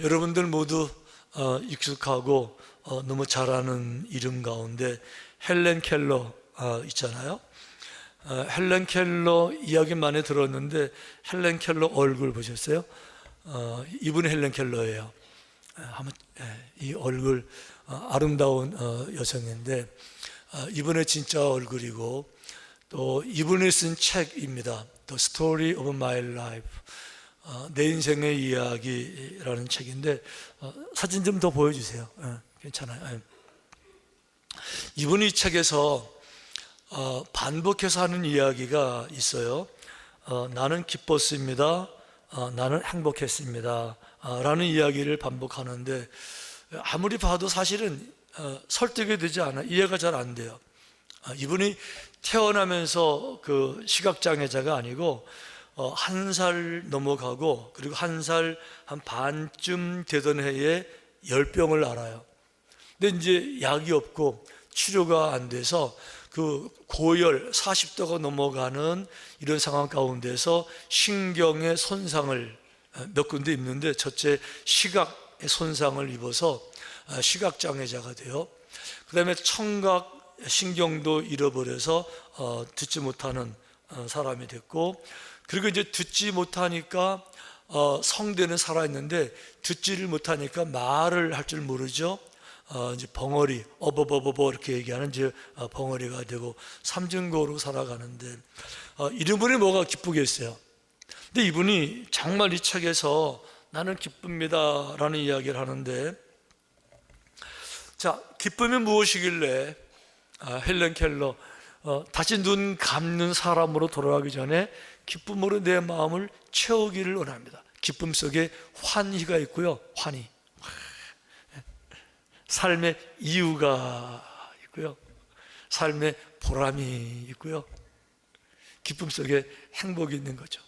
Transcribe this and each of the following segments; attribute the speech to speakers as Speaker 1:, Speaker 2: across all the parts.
Speaker 1: 여러분들 모두 익숙하고 너무 잘 아는 이름 가운데 헬렌 켈러 있잖아요. 헬렌 켈러 이야기 많이 들었는데 헬렌 켈러 얼굴 보셨어요? 이분이 헬렌 켈러예요. 이 얼굴 아름다운 여성인데 이분의 진짜 얼굴이고 또 이분이 쓴 책입니다. The Story of My Life, 내 인생의 이야기라는 책인데 사진 좀 더 보여주세요. 괜찮아요. 이분이 이 책에서 반복해서 하는 이야기가 있어요. 나는 기뻤습니다. 나는 행복했습니다. 라는 이야기를 반복하는데 아무리 봐도 사실은 설득이 되지 않아, 이해가 잘 안 돼요. 이분이 태어나면서 그 시각장애자가 아니고 1살 넘어가고 그리고 1살 한 반쯤 되던 해에 열병을 앓아요. 근데 이제 약이 없고 치료가 안 돼서 그 고열 40도가 넘어가는 이런 상황 가운데서 신경의 손상을 몇 군데 입는데 첫째 시각의 손상을 입어서 시각장애자가 돼요. 그 다음에 청각 신경도 잃어버려서 듣지 못하는 사람이 됐고, 그리고 이제 듣지 못하니까 성대는 살아있는데 듣지를 못하니까 말을 할 줄 모르죠. 이제 벙어리, 어버버버버 이렇게 얘기하는 이제 벙어리가 되고 삼중고로 살아가는데 이분이 뭐가 기쁘겠어요. 근데 이분이 정말 이 책에서 나는 기쁩니다 라는 이야기를 하는데, 자, 기쁨이 무엇이길래 헬렌 켈러 다시 눈 감는 사람으로 돌아가기 전에 기쁨으로 내 마음을 채우기를 원합니다. 기쁨 속에 환희가 있고요. 환희, 삶의 이유가 있고요, 삶의 보람이 있고요, 기쁨 속에 행복이 있는 거죠.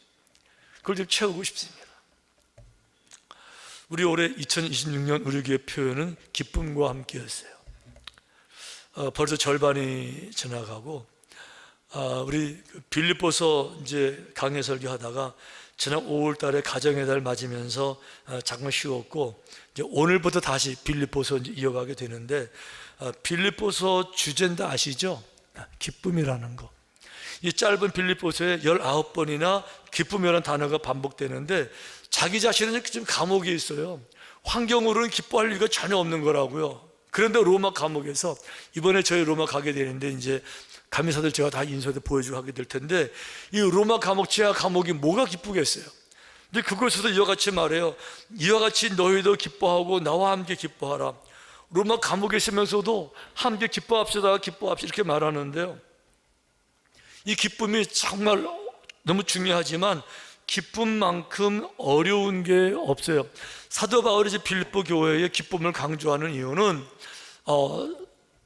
Speaker 1: 그걸 좀 채우고 싶습니다. 우리 올해 2026년 우리 교회 표현은 기쁨과 함께였어요. 벌써 절반이 지나가고 우리 빌립보서 이제 강해 설교하다가 지난 5월 달에 가정의 달 맞으면서 잠깐 쉬었고 이제 오늘부터 다시 빌립보서 이어가게 되는데 빌립보서 주제는 다 아시죠? 기쁨이라는 거. 이 짧은 빌립보서에 19번이나 기쁨이라는 단어가 반복되는데 자기 자신은 좀 감옥에 있어요. 환경으로는 기뻐할 리가 전혀 없는 거라고요. 그런데 로마 감옥에서 이번에 저희 로마 가게 되는데 이제 감리사들 제가 다 인서도 보여주고 하게 될 텐데 이 로마 감옥, 지하 감옥이 뭐가 기쁘겠어요. 근데 그곳에서 이와 같이 말해요. 이와 같이 너희도 기뻐하고 나와 함께 기뻐하라. 로마 감옥에 있으면서도 함께 기뻐합시다, 기뻐합시다 이렇게 말하는데요, 이 기쁨이 정말 너무 중요하지만 기쁨만큼 어려운 게 없어요. 사도 바울이 빌립보 교회의 기쁨을 강조하는 이유는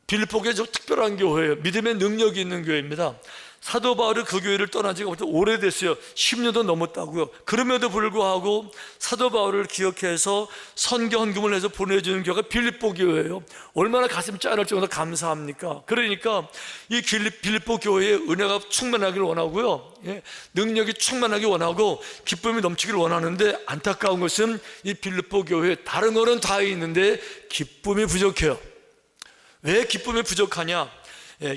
Speaker 1: 빌립보 교회 특별한 교회예요. 믿음의 능력이 있는 교회입니다. 사도 바울이 그 교회를 떠난 지가 오래됐어요. 10년도 넘었다고요. 그럼에도 불구하고 사도 바울을 기억해서 선교 헌금을 해서 보내주는 교회가 빌립보 교회예요. 얼마나 가슴 짠할 정도로 감사합니까? 그러니까 이 빌립보 교회의 은혜가 충만하기를 원하고요, 능력이 충만하기 원하고 기쁨이 넘치기를 원하는데 안타까운 것은 이 빌립보 교회에 다른 거는 다 있는데 기쁨이 부족해요. 왜 기쁨이 부족하냐?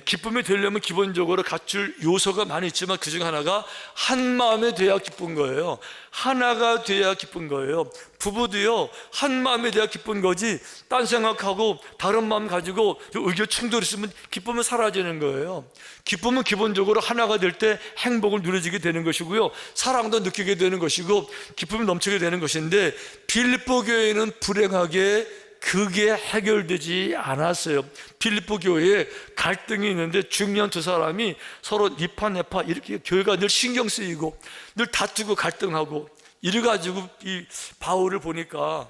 Speaker 1: 기쁨이 되려면 기본적으로 갖출 요소가 많이 있지만 그 중 하나가 한 마음이 돼야 기쁜 거예요. 하나가 돼야 기쁜 거예요. 부부도요, 한 마음이 돼야 기쁜 거지 딴 생각하고 다른 마음 가지고 의견 충돌이 있으면 기쁨은 사라지는 거예요. 기쁨은 기본적으로 하나가 될 때 행복을 누려지게 되는 것이고요, 사랑도 느끼게 되는 것이고 기쁨이 넘치게 되는 것인데 빌립보 교회는 불행하게 그게 해결되지 않았어요. 빌립보 교회에 갈등이 있는데 중요한 두 사람이 서로 니파네파 이렇게 교회가 늘 신경 쓰이고 늘 다투고 갈등하고 이래가지고 이 바울을 보니까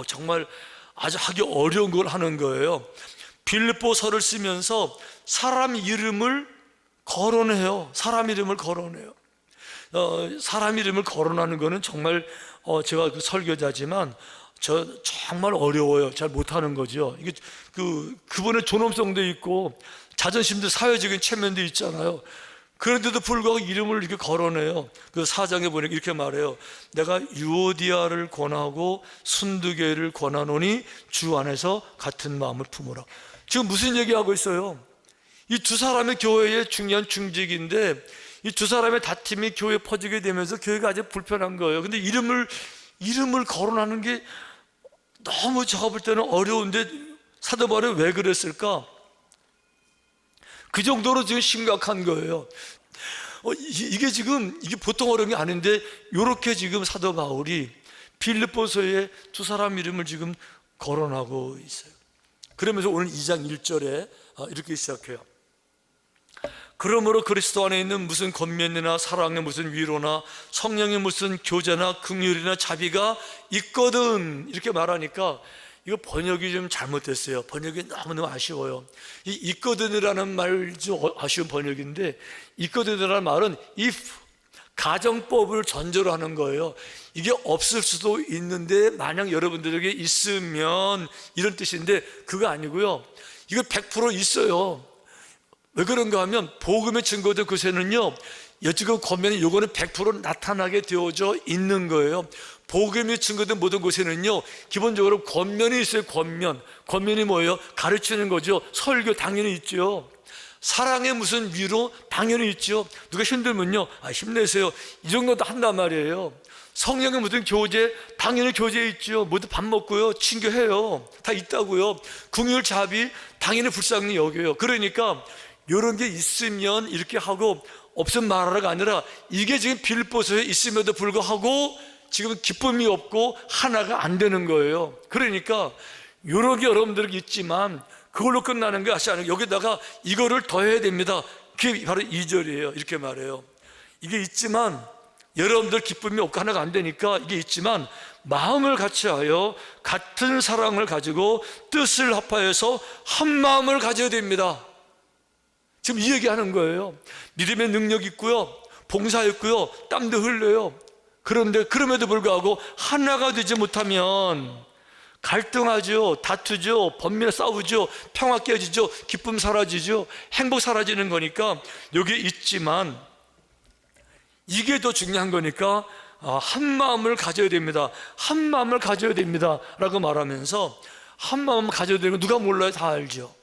Speaker 1: 정말 아주 하기 어려운 걸 하는 거예요. 빌립보서를 쓰면서 사람 이름을 거론해요. 사람 이름을 거론해요. 사람 이름을 거론하는 거는 정말 제가 그 설교자지만 저 정말 어려워요. 잘 못하는 거죠. 이게 그분의 존엄성도 있고 자존심도 사회적인 체면도 있잖아요. 그런데도 불구하고 이름을 이렇게 거론해요. 그 4장에 보니까 이렇게 말해요. 내가 유오디아를 권하고 순두개를 권하노니 주 안에서 같은 마음을 품으라. 지금 무슨 얘기하고 있어요? 이 두 사람의 교회의 중요한 중직인데 이 두 사람의 다툼이 교회에 퍼지게 되면서 교회가 아주 불편한 거예요. 근데 이름을 거론하는 게 너무 제가 볼 때는 어려운데 사도 바울이 왜 그랬을까? 그 정도로 지금 심각한 거예요. 이게 보통 어려운 게 아닌데 이렇게 지금 사도 바울이 빌립보서에 두 사람 이름을 지금 거론하고 있어요. 그러면서 오늘 2장 1절에 이렇게 시작해요. 그러므로 그리스도 안에 있는 무슨 권면이나 사랑의 무슨 위로나 성령의 무슨 교제나 긍휼이나 자비가 있거든, 이렇게 말하니까 이거 번역이 좀 잘못됐어요. 번역이 너무너무 아쉬워요. 이 있거든이라는 말 좀 아쉬운 번역인데, 있거든이라는 말은 if, 가정법을 전제로 하는 거예요. 이게 없을 수도 있는데 만약 여러분들에게 있으면, 이런 뜻인데 그거 아니고요. 이거 100% 있어요. 왜 그런가 하면 복음의 증거된 것에는요, 지금 권면이 요거는 100% 나타나게 되어져 있는 거예요. 복음이 증거된 모든 곳에는요, 기본적으로 권면이 있어요. 권면이 뭐예요? 가르치는 거죠. 설교 당연히 있죠. 사랑의 무슨 위로 당연히 있죠. 누가 힘들면요, 힘내세요, 이 정도도 한단 말이에요. 성령의 무슨 교제 당연히 교제 있죠. 모두 밥 먹고요, 친교해요. 다 있다고요. 긍휼 자비 당연히 불쌍히 여겨요. 그러니까 이런 게 있으면 이렇게 하고 없으면 말하라가 아니라, 이게 지금 빌립보서에 있음에도 불구하고 지금 기쁨이 없고 하나가 안 되는 거예요. 그러니까 이런 게 여러분들에게 있지만 그걸로 끝나는 것이 아니고 여기다가 이거를 더해야 됩니다. 그게 바로 2절이에요. 이렇게 말해요. 이게 있지만 여러분들 기쁨이 없고 하나가 안 되니까, 이게 있지만 마음을 같이하여 같은 사랑을 가지고 뜻을 합하여서 한 마음을 가져야 됩니다. 지금 이 얘기하는 거예요. 믿음의 능력 있고요, 봉사 있고요, 땀도 흘려요. 그런데 그럼에도 불구하고 하나가 되지 못하면 갈등하죠, 다투죠, 번민에 싸우죠, 평화 깨지죠, 기쁨 사라지죠, 행복 사라지는 거니까 여기 있지만 이게 더 중요한 거니까 한 마음을 가져야 됩니다. 한 마음을 가져야 됩니다 라고 말하면서, 한 마음을 가져야 되는 거 누가 몰라요? 다 알죠.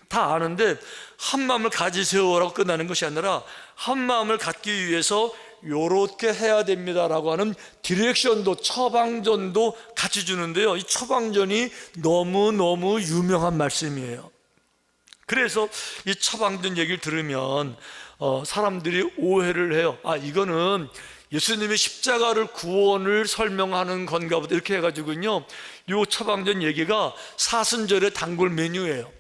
Speaker 1: 다 아는데 한 마음을 가지세요라고 끝나는 것이 아니라 한 마음을 갖기 위해서 요렇게 해야 됩니다라고 하는 디렉션도, 처방전도 같이 주는데요, 이 처방전이 너무너무 유명한 말씀이에요. 그래서 이 처방전 얘기를 들으면 사람들이 오해를 해요. 이거는 예수님의 십자가를 구원을 설명하는 건가 보다, 이렇게 해가지고요, 요 처방전 얘기가 사순절의 단골 메뉴예요.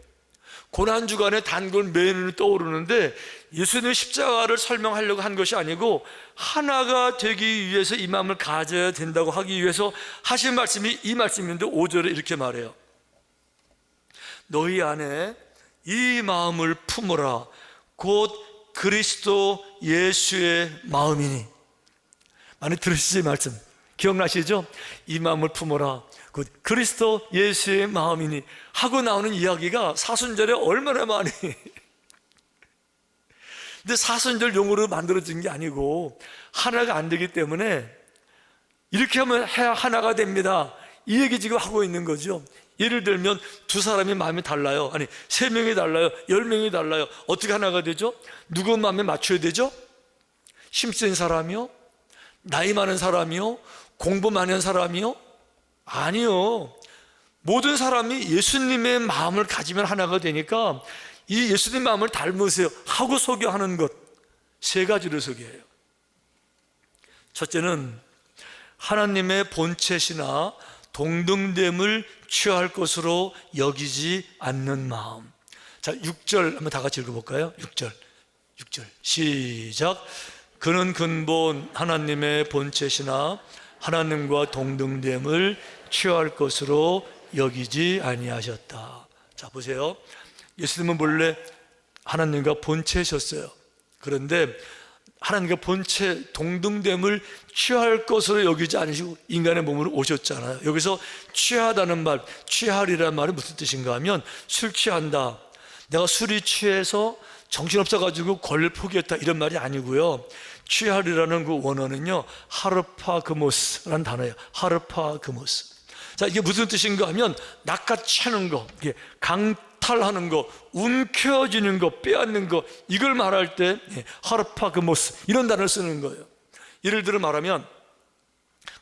Speaker 1: 고난주간에 단골 메뉴로 떠오르는데, 예수님의 십자가를 설명하려고 한 것이 아니고 하나가 되기 위해서 이 마음을 가져야 된다고 하기 위해서 하신 말씀이 이 말씀인데, 5절에 이렇게 말해요. 너희 안에 이 마음을 품으라. 곧 그리스도 예수의 마음이니. 많이 들으시지 말씀 기억나시죠? 이 마음을 품어라, 곧 그리스도 예수의 마음이니 하고 나오는 이야기가 사순절에 얼마나 많이 근데 사순절 용어로 만들어진 게 아니고 하나가 안 되기 때문에 이렇게 하면 해야 하나가 됩니다, 이 얘기 지금 하고 있는 거죠. 예를 들면 두 사람이 마음이 달라요. 아니, 3명이 달라요, 10명이 달라요. 어떻게 하나가 되죠? 누구 마음에 맞춰야 되죠? 힘센 사람이요? 나이 많은 사람이요? 공부 많이 한 사람이요? 아니요. 모든 사람이 예수님의 마음을 가지면 하나가 되니까 이 예수님 마음을 닮으세요 하고 소개하는 것, 3가지로 소개해요. 첫째는 하나님의 본체시나 동등됨을 취할 것으로 여기지 않는 마음. 자, 6절 한번 다 같이 읽어볼까요? 6절 시작. 그는 근본 하나님의 본체시나 하나님과 동등됨을 취할 것으로 여기지 아니하셨다. 자, 보세요. 예수님은 본래 하나님과 본체셨어요. 그런데 하나님과 본체 동등됨을 취할 것으로 여기지 않으시고 인간의 몸으로 오셨잖아요. 여기서 취하다는 말, 취하리라는 말이 무슨 뜻인가 하면 술 취한다, 내가 술이 취해서 정신없어가지고 권리를 포기했다 이런 말이 아니고요. 취하리라는 그 원어는요, 하르파그모스라는 단어예요. 하르파그모스. 자, 이게 무슨 뜻인가 하면 낚아채는 거, 이게 강탈하는 거, 움켜쥐는 거, 빼앗는 거, 이걸 말할 때 하르파그모스 이런 단어를 쓰는 거예요. 예를 들어 말하면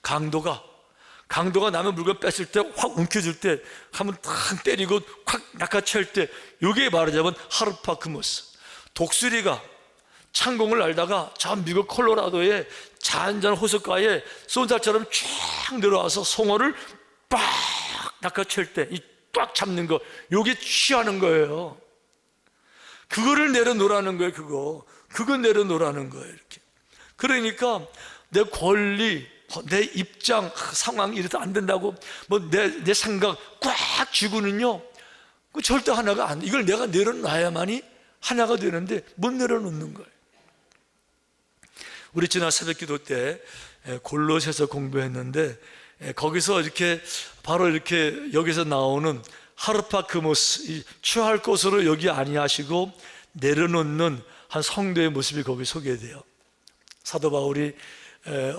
Speaker 1: 강도가 남의 물건 뺐을 때 확 움켜줄 때 한번 탁 때리고 확 낚아챌 때, 이게 말하자면 하르파그모스. 독수리가 창공을 날다가 저 미국 콜로라도의 잔잔한 호숫가에 쏜살처럼 쫙 내려와서 송어를 빡 낚아챌 때 이 꽉 잡는 거, 요게 취하는 거예요. 그거를 내려놓으라는 거예요. 그거 내려놓으라는 거예요. 이렇게. 그러니까 내 권리, 내 입장, 상황이 이래도 안 된다고 뭐 내 생각 꽉 쥐고는요, 그 절대 하나가 안 돼. 이걸 내가 내려놔야만이 하나가 되는데 못 내려놓는 거예요. 우리 지난 새벽기도 때 골로새서 공부했는데, 거기서 이렇게 바로 이렇게 여기서 나오는 하르파크모스, 취할 것으로 여기 아니하시고 내려놓는 한 성도의 모습이 거기 소개돼요. 사도 바울이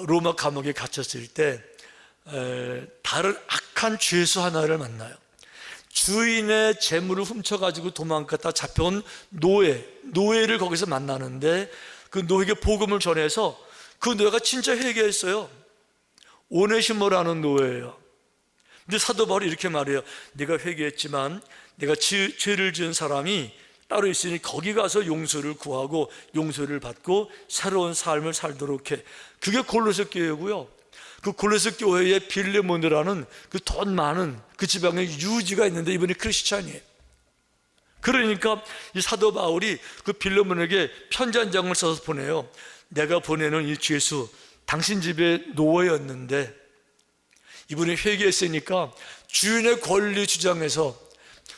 Speaker 1: 로마 감옥에 갇혔을 때 다른 악한 죄수 하나를 만나요. 주인의 재물을 훔쳐가지고 도망갔다 잡혀온 노예를 거기서 만나는데, 그 노예에게 복음을 전해서 그 노예가 진짜 회개했어요. 오네시모라는 노예예요. 근데 사도 바울이 이렇게 말해요. 내가 회개했지만 내가 죄를 지은 사람이 따로 있으니 거기 가서 용서를 구하고 용서를 받고 새로운 삶을 살도록 해. 그게 골로새 교회고요. 그 골로새 교회에 빌레몬이라는 그 돈 많은 그 지방에 유지가 있는데 이분이 크리스찬이에요. 그러니까 이 사도 바울이 그 빌레몬에게 편지 한 장을 써서 보내요. 내가 보내는 이 죄수, 당신 집에 노예였는데 이분이 회개했으니까 주인의 권리 주장해서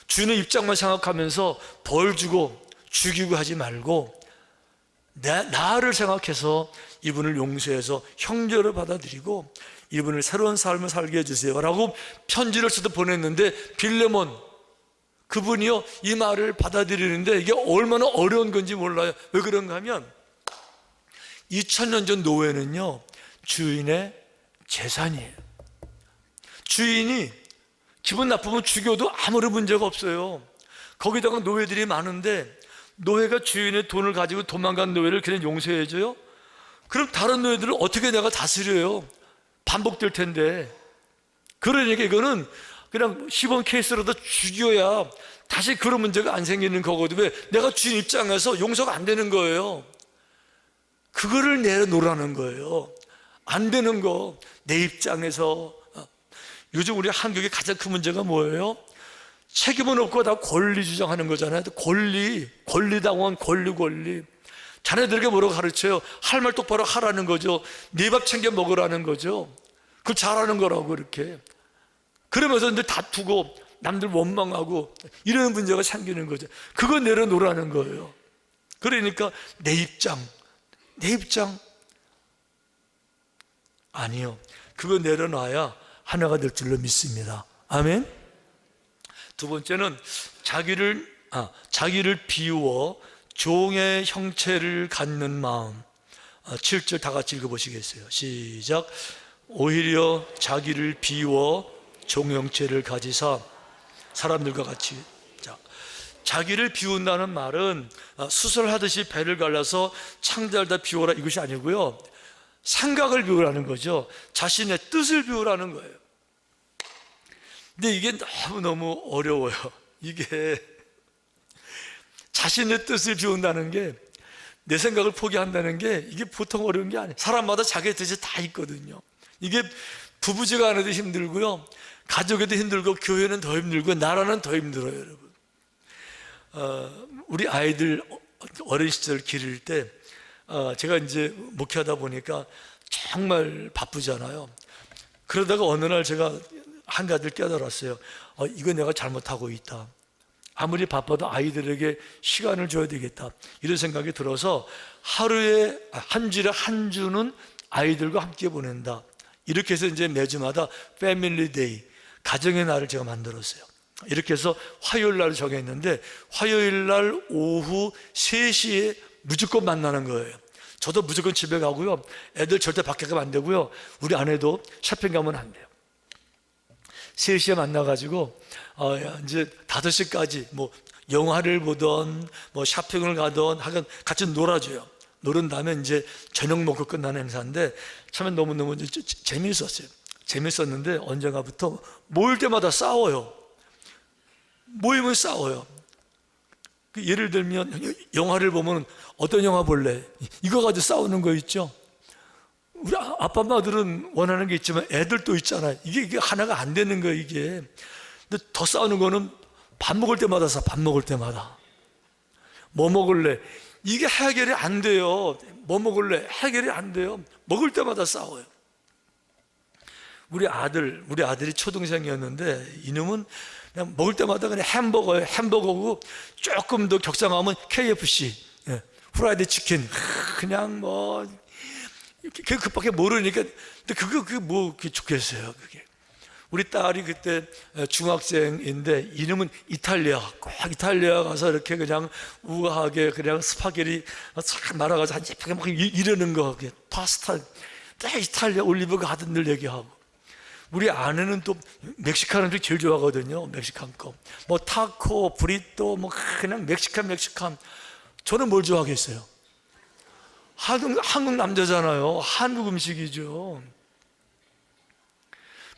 Speaker 1: 주인의 입장만 생각하면서 벌 주고 죽이고 하지 말고 나를 생각해서 이분을 용서해서 형제로 받아들이고 이분을 새로운 삶을 살게 해주세요 라고 편지를 써서 보냈는데, 빌레몬 그분이요 이 말을 받아들이는데 이게 얼마나 어려운 건지 몰라요. 왜 그런가 하면 2000년 전 노예는요 주인의 재산이에요. 주인이 기분 나쁘면 죽여도 아무런 문제가 없어요. 거기다가 노예들이 많은데 노예가 주인의 돈을 가지고 도망간 노예를 그냥 용서해줘요? 그럼 다른 노예들을 어떻게 내가 다스려요? 반복될 텐데. 그러니까 이거는 그냥 시범 케이스로도 죽여야 다시 그런 문제가 안 생기는 거거든. 왜? 내가 주인 입장에서 용서가 안 되는 거예요. 그거를 내려놓으라는 거예요. 안 되는 거 내 입장에서. 요즘 우리 한국의 가장 큰 문제가 뭐예요? 책임은 없고 다 권리 주장하는 거잖아요. 권리당원 권리. 자네들에게 뭐라고 가르쳐요? 할 말 똑바로 하라는 거죠. 네 밥 챙겨 먹으라는 거죠. 그걸 잘하는 거라고 이렇게. 그러면서 이제 다투고 남들 원망하고 이런 문제가 생기는 거죠. 그거 내려놓으라는 거예요. 그러니까 내 입장 아니요. 그거 내려놔야 하나가 될 줄로 믿습니다. 아멘. 두 번째는 자기를 비우어 종의 형체를 갖는 마음. 7절 다 같이 읽어보시겠어요? 시작. 오히려 자기를 비우어 종 형체를 가지사. 사람들과 같이. 자기를 비운다는 말은 수설하듯이 배를 갈라서 창자를 다 비워라 이것이 아니고요, 생각을 비우라는 거죠. 자신의 뜻을 비우라는 거예요. 근데 이게 너무 어려워요. 이게 자신의 뜻을 비운다는 게, 내 생각을 포기한다는 게 이게 보통 어려운 게 아니에요. 사람마다 자기의 뜻이 다 있거든요. 이게 부부지간에도 힘들고요, 가족에도 힘들고, 교회는 더 힘들고, 나라는 더 힘들어요, 여러분. 우리 아이들 어린 시절 기를 때 제가 이제 목회하다 보니까 정말 바쁘잖아요. 그러다가 어느 날 제가 한 가지를 깨달았어요. 이거 내가 잘못하고 있다. 아무리 바빠도 아이들에게 시간을 줘야 되겠다, 이런 생각이 들어서 하루에 한 주에 한 주는 아이들과 함께 보낸다. 이렇게 해서 이제 매주마다 패밀리 데이, 가정의 날을 제가 만들었어요. 이렇게 해서 화요일 날 정했는데 화요일 날 오후 3시에 무조건 만나는 거예요. 저도 무조건 집에 가고요. 애들 절대 밖에 가면 안 되고요. 우리 아내도 쇼핑 가면 안 돼요. 3시에 만나가지고 이제 5시까지 뭐 영화를 보던 뭐 쇼핑을 가던 하여간 같이 놀아줘요. 노른 다음에 이제 저녁 먹고 끝나는 행사인데 참 너무너무 재미있었어요. 재밌었는데 언젠가부터 모일 때마다 싸워요. 모이면 싸워요. 예를 들면 영화를 보면 어떤 영화 볼래? 이거 가지고 싸우는 거 있죠. 우리 아빠 엄마들은 원하는 게 있지만 애들도 있잖아요. 이게 하나가 안 되는 거예요, 이게. 근데 더 싸우는 거는 밥 먹을 때마다 밥 먹을 때마다. 뭐 먹을래? 이게 해결이 안 돼요. 뭐 먹을래? 해결이 안 돼요. 먹을 때마다 싸워요. 우리 아들이 초등생이었는데 이놈은 그냥 먹을 때마다 그냥 햄버거고 조금 더 격상하면 KFC, 후라이드 치킨, 그냥 뭐 그밖에 모르니까. 근데 그게 뭐 좋겠어요, 그게. 우리 딸이 그때 중학생인데 이놈은 꼭 이탈리아 가서 이렇게 그냥 우아하게 그냥 스파게티 싹 말아가지고 한 예쁘게 막 이러는 거, 파스타, 이탈리아 올리브 가든들 얘기하고. 우리 아내는 또 멕시칸 음식 제일 좋아하거든요. 멕시칸 거. 뭐 타코, 브리또, 뭐 그냥 멕시칸. 저는 뭘 좋아하겠어요? 한국 남자잖아요. 한국 음식이죠.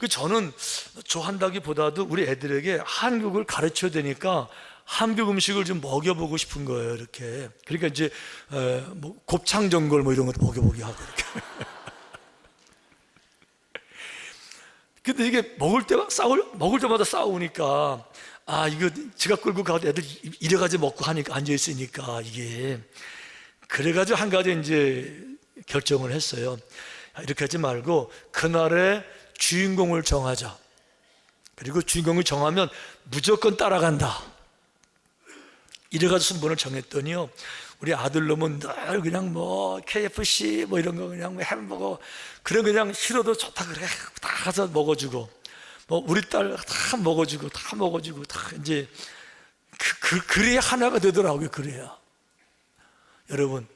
Speaker 1: 저는 좋아한다기보다도 우리 애들에게 한국을 가르쳐야 되니까 한국 음식을 좀 먹여보고 싶은 거예요, 이렇게. 그러니까 이제 뭐 곱창전골 뭐 이런 것도 먹여보게 하고 이렇게. 근데 이게 먹을 때마다 싸우니까 이거 지갑 끌고 가도 애들 이래가지고 먹고 하니까 앉아있으니까 이게. 그래가지고 한 가지 이제 결정을 했어요. 이렇게 하지 말고 그날의 주인공을 정하자. 그리고 주인공을 정하면 무조건 따라간다. 이래가지고 순번을 정했더니요, 우리 아들놈은 늘 그냥 뭐 KFC 뭐 이런 거 그냥 뭐 햄버거 그냥 싫어도 좋다 그래 다 가서 먹어주고, 뭐 우리 딸 다 먹어주고 다 이제 그래야 하나가 되더라고요. 그래야. 여러분,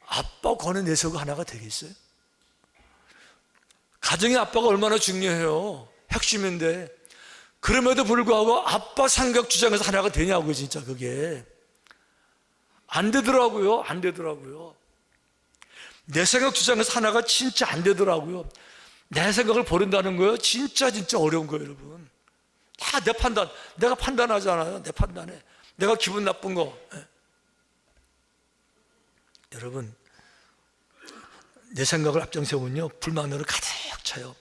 Speaker 1: 아빠 권해 내세우고 하나가 되겠어요? 가정의 아빠가 얼마나 중요해요. 핵심인데. 그럼에도 불구하고 아빠 생각 주장에서 하나가 되냐고요. 진짜 그게 안 되더라고요. 내 생각 주장에서 하나가 진짜 안 되더라고요. 내 생각을 버린다는 거예요. 진짜 어려운 거예요, 여러분. 다 내 판단, 내가 판단하잖아요. 내 판단에 내가 기분 나쁜 거. 여러분, 내 생각을 앞장세우면요 불만으로 가득 차요.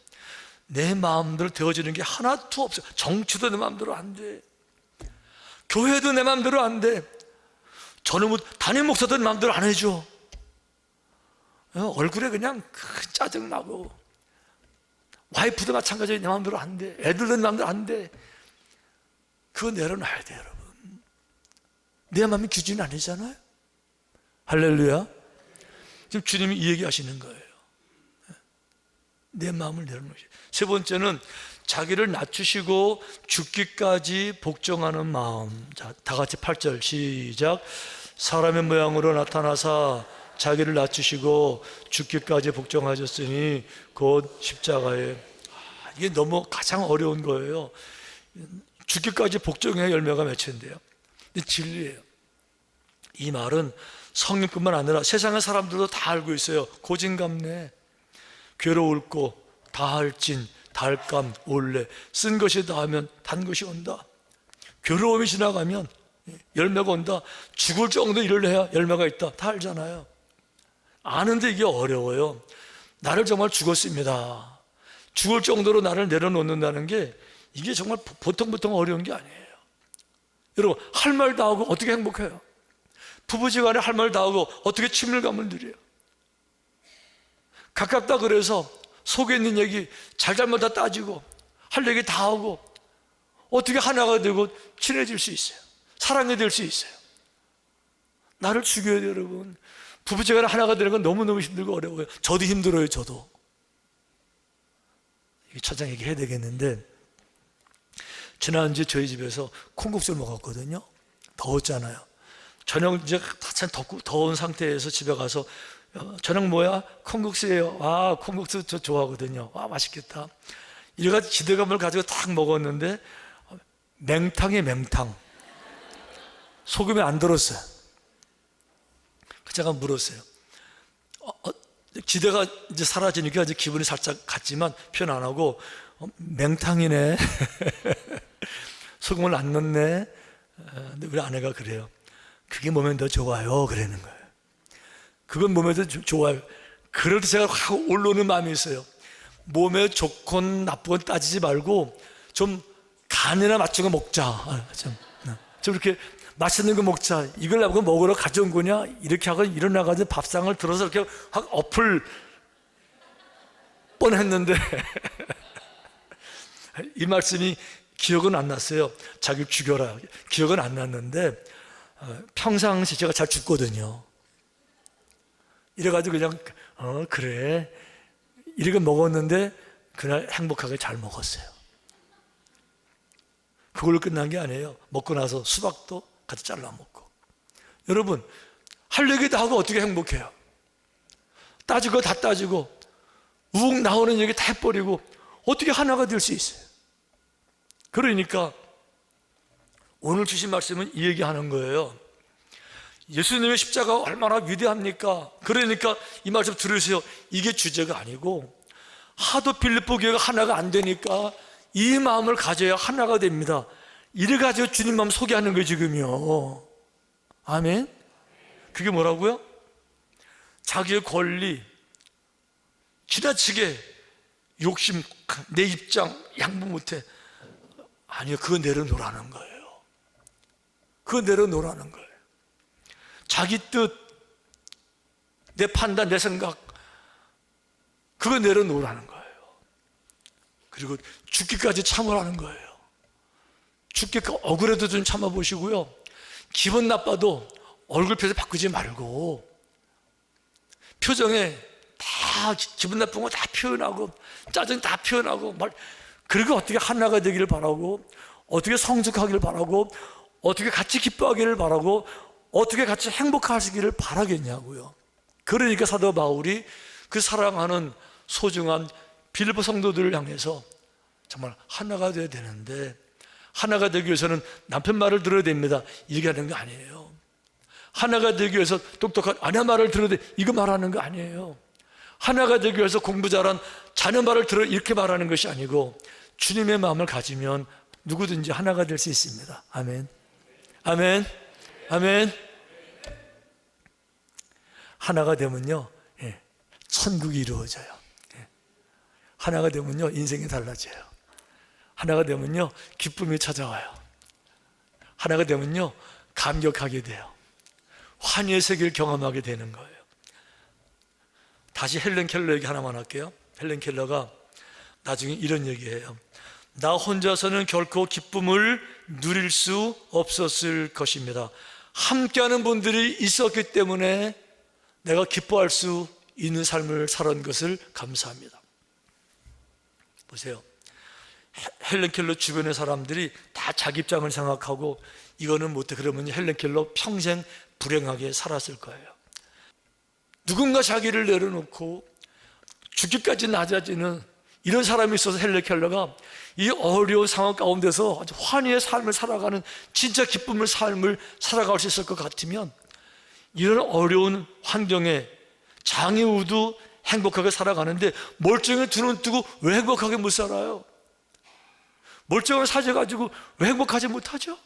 Speaker 1: 내 마음대로 되어지는 게 하나도 없어요. 정치도 내 마음대로 안 돼. 교회도 내 마음대로 안 돼. 저는 뭐 담임 목사도 내 마음대로 안 해줘. 얼굴에 그냥 짜증나고, 와이프도 마찬가지로 내 마음대로 안 돼. 애들도 내 마음대로 안 돼. 그거 내려놔야 돼요, 여러분. 내 마음이 기준이 아니잖아요. 할렐루야. 지금 주님이 이 얘기 하시는 거예요. 내 마음을 내려놓으시고. 세 번째는 자기를 낮추시고 죽기까지 복종하는 마음. 자, 다 같이 8절 시작. 사람의 모양으로 나타나사 자기를 낮추시고 죽기까지 복종하셨으니 곧 십자가에. 이게 너무 가장 어려운 거예요. 죽기까지 복종해야 열매가 맺힌대요. 근데 진리예요. 이 말은 성령뿐만 아니라 세상의 사람들도 다 알고 있어요. 고진감래, 괴로울 거, 다할진, 달감, 올래. 쓴 것이 다하면 단 것이 온다. 괴로움이 지나가면 열매가 온다. 죽을 정도 일을 해야 열매가 있다. 다 알잖아요. 아는데 이게 어려워요. 나를 정말 죽었습니다. 죽을 정도로 나를 내려놓는다는 게 이게 정말 보통 어려운 게 아니에요. 여러분, 할 말 다 하고 어떻게 행복해요? 부부지간에 할 말 다 하고 어떻게 친밀감을 누려요? 가깝다 그래서 속에 있는 얘기 잘잘못 다 따지고 할 얘기 다 하고 어떻게 하나가 되고 친해질 수 있어요? 사랑이 될 수 있어요? 나를 죽여야 돼요, 여러분. 부부지간에 하나가 되는 건 너무너무 힘들고 어려워요. 저도 힘들어요, 저도. 천장 얘기해야 되겠는데, 지난주에 저희 집에서 콩국수를 먹었거든요. 더웠잖아요. 저녁 이제 한참 더운 상태에서 집에 가서 저녁 뭐야? 콩국수예요. 아, 콩국수 저 좋아하거든요. 와, 맛있겠다. 이래가지고 기대감을 가지고 딱 먹었는데 맹탕이에요, 맹탕. 소금이 안 들었어요. 제가 물었어요. 기대가 이제 사라지니까 이제 기분이 살짝 갔지만 표현 안 하고 맹탕이네. 소금을 안 넣네. 근데 우리 아내가 그래요. 그게 몸에 더 좋아요. 그러는 거예요. 그건 몸에 더 좋아요. 그래도 제가 확 올라오는 마음이 있어요. 몸에 좋건 나쁘건 따지지 말고 좀 간이나 맞추고 먹자. 좀 이렇게 맛있는 거 먹자. 이걸 나보고 먹으러 가져온 거냐? 이렇게 하고 일어나가지고 밥상을 들어서 이렇게 확 엎을 뻔했는데 이 말씀이 기억은 안 났어요. 자기를 죽여라. 기억은 안 났는데 평상시 제가 잘 죽거든요. 이래가지고 그냥 그래 이렇게 먹었는데 그날 행복하게 잘 먹었어요. 그걸로 끝난 게 아니에요. 먹고 나서 수박도 같이 잘라 먹고. 여러분, 할 얘기 다 하고 어떻게 행복해요? 따지고 다 따지고 우웅 나오는 얘기 다 해버리고 어떻게 하나가 될 수 있어요? 그러니까 오늘 주신 말씀은 이 얘기하는 거예요. 예수님의 십자가가 얼마나 위대합니까? 그러니까 이 말씀 들으세요. 이게 주제가 아니고 하도 빌립보 교회가 하나가 안 되니까 이 마음을 가져야 하나가 됩니다. 이래 가지고 주님 마음 소개하는 거예요 지금요. 아멘. 그게 뭐라고요? 자기의 권리, 지나치게 욕심, 내 입장 양보 못해. 아니요, 그거 내려놓으라는 거예요. 그거 내려놓으라는 거예요. 자기 뜻, 내 판단, 내 생각, 그거 내려놓으라는 거예요. 그리고 죽기까지 참으라는 거예요. 죽기까지 억울해도 좀 참아보시고요. 기분 나빠도 얼굴 표정 바꾸지 말고 표정에 다 기분 나쁜 거 다 표현하고 짜증 다 표현하고 그리고 어떻게 하나가 되기를 바라고 어떻게 성숙하기를 바라고 어떻게 같이 기뻐하기를 바라고 어떻게 같이 행복하시기를 바라겠냐고요. 그러니까 사도 바울이 그 사랑하는 소중한 빌립보 성도들을 향해서 정말 하나가 되어야 되는데 하나가 되기 위해서는 남편 말을 들어야 됩니다. 이렇게 하는 거 아니에요. 하나가 되기 위해서 똑똑한 아내 말을 들어야 돼. 이거 말하는 거 아니에요. 하나가 되기 위해서 공부 잘한 자녀 말을 들어 이렇게 말하는 것이 아니고 주님의 마음을 가지면 누구든지 하나가 될 수 있습니다. 아멘. 아멘. 아멘. 하나가 되면요, 천국이 이루어져요. 하나가 되면요, 인생이 달라져요. 하나가 되면요, 기쁨이 찾아와요. 하나가 되면요, 감격하게 돼요. 환희의 세계를 경험하게 되는 거예요. 다시 헬렌 켈러 얘기 하나만 할게요. 헬렌 켈러가 나중에 이런 얘기해요. 나 혼자서는 결코 기쁨을 누릴 수 없었을 것입니다. 함께하는 분들이 있었기 때문에 내가 기뻐할 수 있는 삶을 살아온 것을 감사합니다. 보세요. 헬렌 켈러 주변의 사람들이 다 자기 입장을 생각하고 이거는 못해 그러면 헬렌 켈러 평생 불행하게 살았을 거예요. 누군가 자기를 내려놓고 죽기까지 낮아지는 이런 사람이 있어서 헬렌 켈러가 이 어려운 상황 가운데서 아주 환희의 삶을 살아가는 진짜 기쁨의 삶을 살아갈 수 있을 것 같으면 이런 어려운 환경에 장애우도 행복하게 살아가는데 멀쩡히 두 눈 뜨고 왜 행복하게 못 살아요? 멀쩡한 사제 가지고 왜 행복하지 못하죠?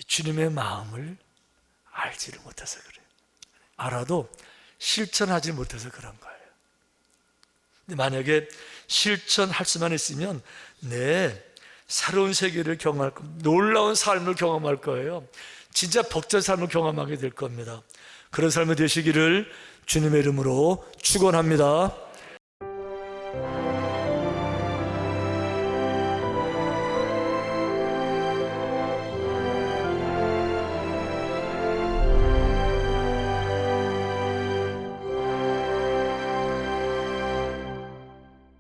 Speaker 1: 주님의 마음을 알지를 못해서 그래요. 알아도 실천하지 못해서 그런 거예요. 근데 만약에 실천할 수만 있으면 새로운 세계를 경험할 겁니다. 놀라운 삶을 경험할 거예요. 진짜 벅찬 삶을 경험하게 될 겁니다. 그런 삶이 되시기를 주님의 이름으로 축원합니다.